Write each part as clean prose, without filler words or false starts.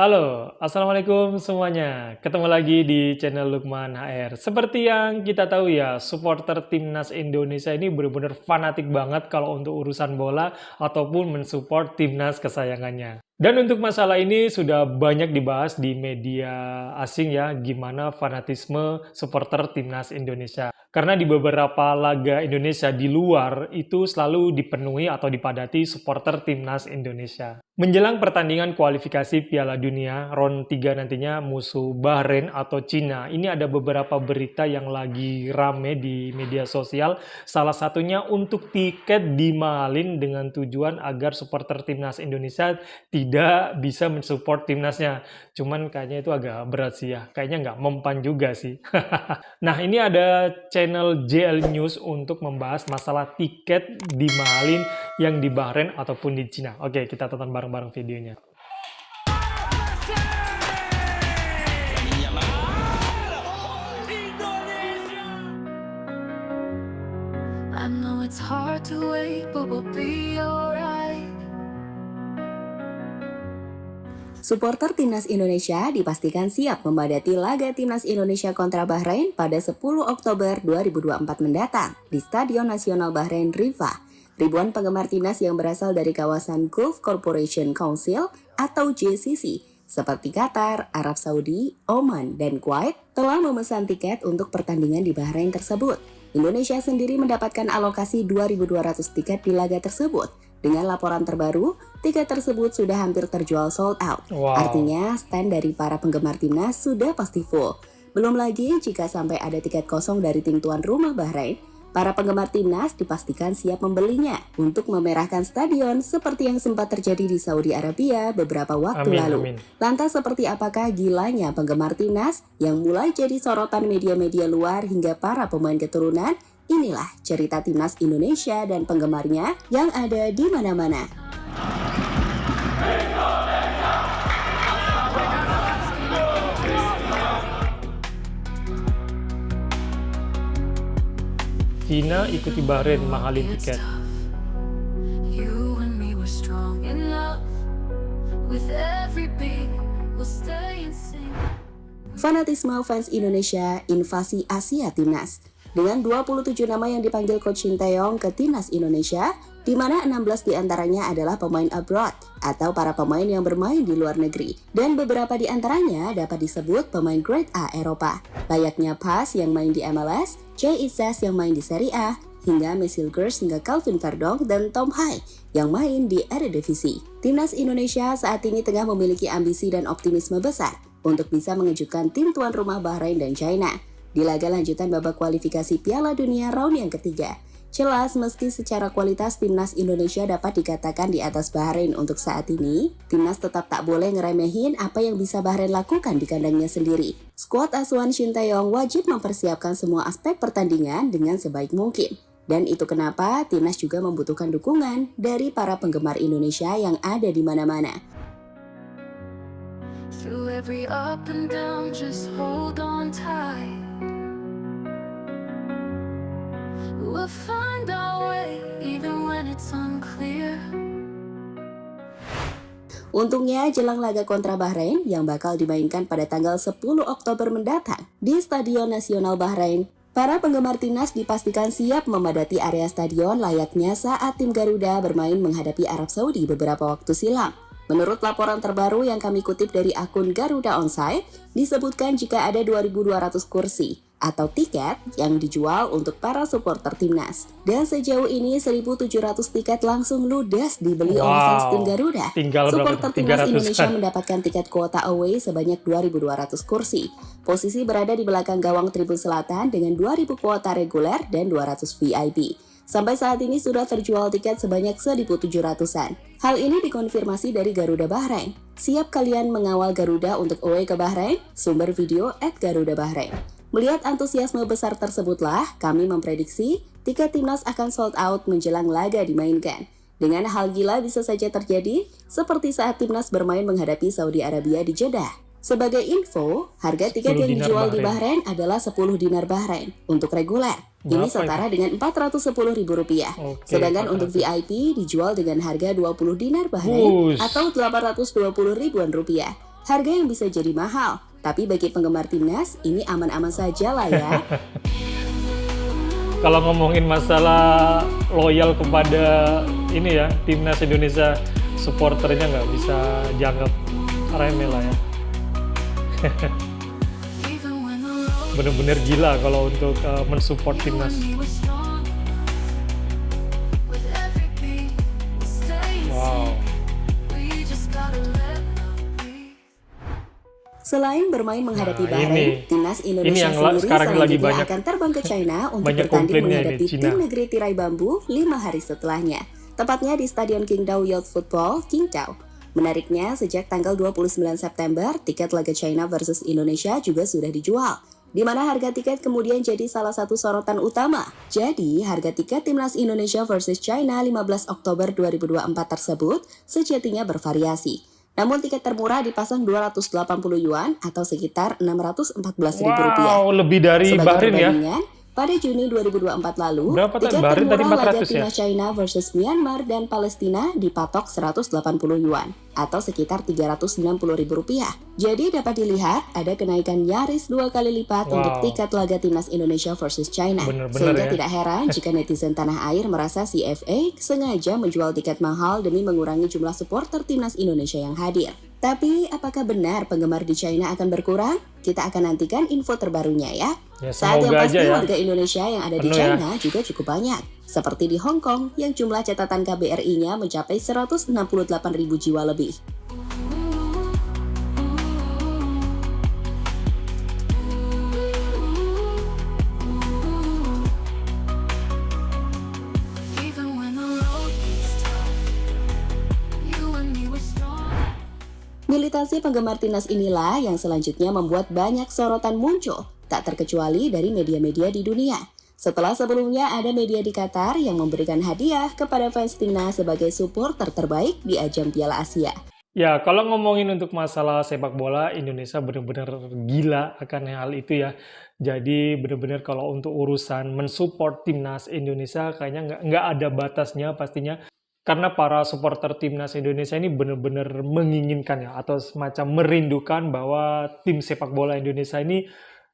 Halo, assalamualaikum semuanya. Ketemu lagi di channel Lukman HR. Seperti yang kita tahu ya, supporter timnas Indonesia ini benar-benar fanatik banget kalau untuk urusan bola ataupun mensupport timnas kesayangannya. Dan untuk masalah ini sudah banyak dibahas di media asing ya, gimana fanatisme supporter timnas Indonesia. Karena di beberapa laga Indonesia di luar itu selalu dipenuhi atau dipadati supporter timnas Indonesia. Menjelang pertandingan kualifikasi Piala Dunia round 3 nantinya musuh Bahrain atau Cina, ini ada beberapa berita yang lagi rame di media sosial. Salah satunya untuk tiket dimahalin dengan tujuan agar supporter timnas Indonesia tidak bisa mensupport timnasnya. Cuman kayaknya itu agak berat sih ya, kayaknya nggak mempan juga sih. Nah, ini ada channel JL News untuk membahas masalah tiket dimahalin yang di Bahrain ataupun di Cina. Oke, kita tonton bareng-bareng videonya. I know it's hard to wait, but we'll be alright. Supporter Timnas Indonesia dipastikan siap memadati laga Timnas Indonesia kontra Bahrain pada 10 Oktober 2024 mendatang di Stadion Nasional Bahrain Rifa. Ribuan penggemar Timnas yang berasal dari kawasan Gulf Cooperation Council atau GCC seperti Qatar, Arab Saudi, Oman, dan Kuwait telah memesan tiket untuk pertandingan di Bahrain tersebut. Indonesia sendiri mendapatkan alokasi 2.200 tiket di laga tersebut. Dengan laporan terbaru, tiket tersebut sudah hampir terjual sold out. Wow. Artinya, stand dari para penggemar timnas sudah pasti full. Belum lagi jika sampai ada tiket kosong dari tim tuan rumah Bahrain, para penggemar timnas dipastikan siap membelinya untuk memerahkan stadion seperti yang sempat terjadi di Saudi Arabia beberapa waktu lalu. Lantas seperti apakah gilanya penggemar timnas yang mulai jadi sorotan media-media luar hingga para pemain keturunan? Inilah cerita timnas Indonesia dan penggemarnya yang ada di mana-mana. Cina ikuti Bahrain mahalin tiket. You and me were strong enough. With every beat, we'll stay in sync. Fanatisme fans Indonesia invasi Asia Timnas. Dengan 27 nama yang dipanggil Coach Sinteyong ke Timnas Indonesia, di mana 16 diantaranya adalah pemain abroad atau para pemain yang bermain di luar negeri. Dan beberapa diantaranya dapat disebut pemain grade A Eropa, layaknya Pas yang main di MLS, Jay Izzas yang main di Serie A, hingga Mesilgers hingga Calvin Verdong dan Tom Hai yang main di Eredivisie. Timnas Indonesia saat ini tengah memiliki ambisi dan optimisme besar untuk bisa mengejutkan tim tuan rumah Bahrain dan China di laga lanjutan babak kualifikasi Piala Dunia round yang ketiga. Jelas meski secara kualitas timnas Indonesia dapat dikatakan di atas Bahrain untuk saat ini, timnas tetap tak boleh ngeremehin apa yang bisa Bahrain lakukan di kandangnya sendiri. Skuad asuhan Sinteyong wajib mempersiapkan semua aspek pertandingan dengan sebaik mungkin. Dan itu kenapa timnas juga membutuhkan dukungan dari para penggemar Indonesia yang ada di mana-mana. Through every up and down, just hold on tight. We'll find our way, even when it's unclear. Untungnya jelang laga kontra Bahrain yang bakal dimainkan pada tanggal 10 Oktober mendatang di Stadion Nasional Bahrain, para penggemar timnas dipastikan siap memadati area stadion layaknya saat tim Garuda bermain menghadapi Arab Saudi beberapa waktu silam. Menurut laporan terbaru yang kami kutip dari akun Garuda Onsite, disebutkan jika ada 2.200 kursi atau tiket yang dijual untuk para supporter timnas. Dan sejauh ini 1.700 tiket langsung ludes dibeli oleh fans tim Garuda. Supporter timnas Indonesia mendapatkan tiket kuota away sebanyak 2.200 kursi. Posisi berada di belakang gawang Tribun Selatan dengan 2.000 kuota reguler dan 200 VIP. Sampai saat ini sudah terjual tiket sebanyak 1.700-an. Hal ini dikonfirmasi dari Garuda Bahrain. Siap kalian mengawal Garuda untuk away ke Bahrain? Sumber video @Garuda Bahrain. Melihat antusiasme besar tersebutlah, kami memprediksi tiket timnas akan sold out menjelang laga dimainkan. Dengan hal gila bisa saja terjadi, seperti saat timnas bermain menghadapi Saudi Arabia di Jeddah. Sebagai info, harga tiket yang dijual di Bahrain adalah 10 dinar Bahrain untuk reguler. Ini setara dengan Rp410.000. Sedangkan untuk VIP dijual dengan harga 20 dinar Bahrain atau 820 ribuan rupiah. Harga yang bisa jadi mahal, tapi bagi penggemar timnas, ini aman-aman saja lah ya. Kalau ngomongin masalah loyal kepada ini ya, timnas Indonesia, supporternya nggak bisa dianggap remeh lah ya. Even when the road Bener-bener gila kalau untuk mensupport you timnas. and me were strong. With every beat, we'll stay the Wow. same. We just gotta let love be. Selain bermain menghadapi Nah, Bahrain, ini timnas Indonesia yang sendiri sekarang lagi selanjutnya banyak akan terbang ke China untuk banyak bertanding komplainnya ini, menghadapi Cina. tim negeri tirai bambu 5 hari setelahnya, tepatnya di Stadion Qingdao Youth Football, Qingdao. Menariknya, sejak tanggal 29 September, tiket laga China versus Indonesia juga sudah dijual, di mana harga tiket kemudian jadi salah satu sorotan utama. Jadi, harga tiket timnas Indonesia versus China 15 Oktober 2024 tersebut sejatinya bervariasi. Namun tiket termurah dipasang 280 yuan atau sekitar Rp614.000. Wow, lebih dari Sebagai Bahrain ya. perbandingan, pada Juni 2024 lalu, Berapa tadi? tiket Bahrain tadi termurah laga 400 ya? timnas China versus Myanmar dan Palestina dipatok 180 yuan atau sekitar Rp390.000. Jadi dapat dilihat ada kenaikan nyaris 2 kali lipat Wow. untuk tiket laga timnas Indonesia versus China. Bener-bener Sehingga ya. tidak heran jika netizen tanah air merasa CFA sengaja menjual tiket mahal demi mengurangi jumlah supporter timnas Indonesia yang hadir. Tapi apakah benar penggemar di China akan berkurang? Kita akan nantikan info terbarunya ya. Ya, Saat yang semoga pasti aja ya. warga Indonesia yang ada di Penuh ya. China juga cukup banyak. Seperti di Hong Kong yang jumlah catatan KBRI-nya mencapai 168.000 jiwa lebih. Even when the road gets tough, you and me were strong. Militansi penggemar timnas inilah yang selanjutnya membuat banyak sorotan muncul, tak terkecuali dari media-media di dunia. Setelah sebelumnya ada media di Qatar yang memberikan hadiah kepada fans timnas sebagai supporter terbaik di ajang Piala Asia. Ya, kalau ngomongin untuk masalah sepak bola, Indonesia benar-benar gila akan hal itu ya. Jadi benar-benar kalau untuk urusan mensupport timnas Indonesia kayaknya nggak ada batasnya pastinya. Karena para supporter timnas Indonesia ini benar-benar menginginkan ya, atau semacam merindukan bahwa tim sepak bola Indonesia ini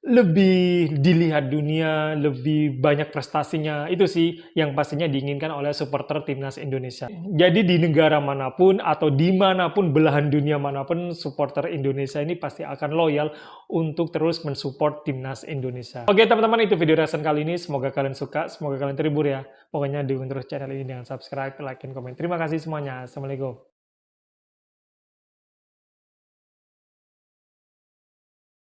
lebih dilihat dunia, lebih banyak prestasinya. Itu sih yang pastinya diinginkan oleh supporter timnas Indonesia. Jadi di negara manapun atau dimanapun belahan dunia manapun, supporter Indonesia ini pasti akan loyal untuk terus mensupport timnas Indonesia. Oke teman-teman, itu video reaction kali ini. Semoga kalian suka, semoga kalian terhibur ya. Pokoknya dukung terus channel ini dengan subscribe, like, dan komen. Terima kasih semuanya. Assalamualaikum.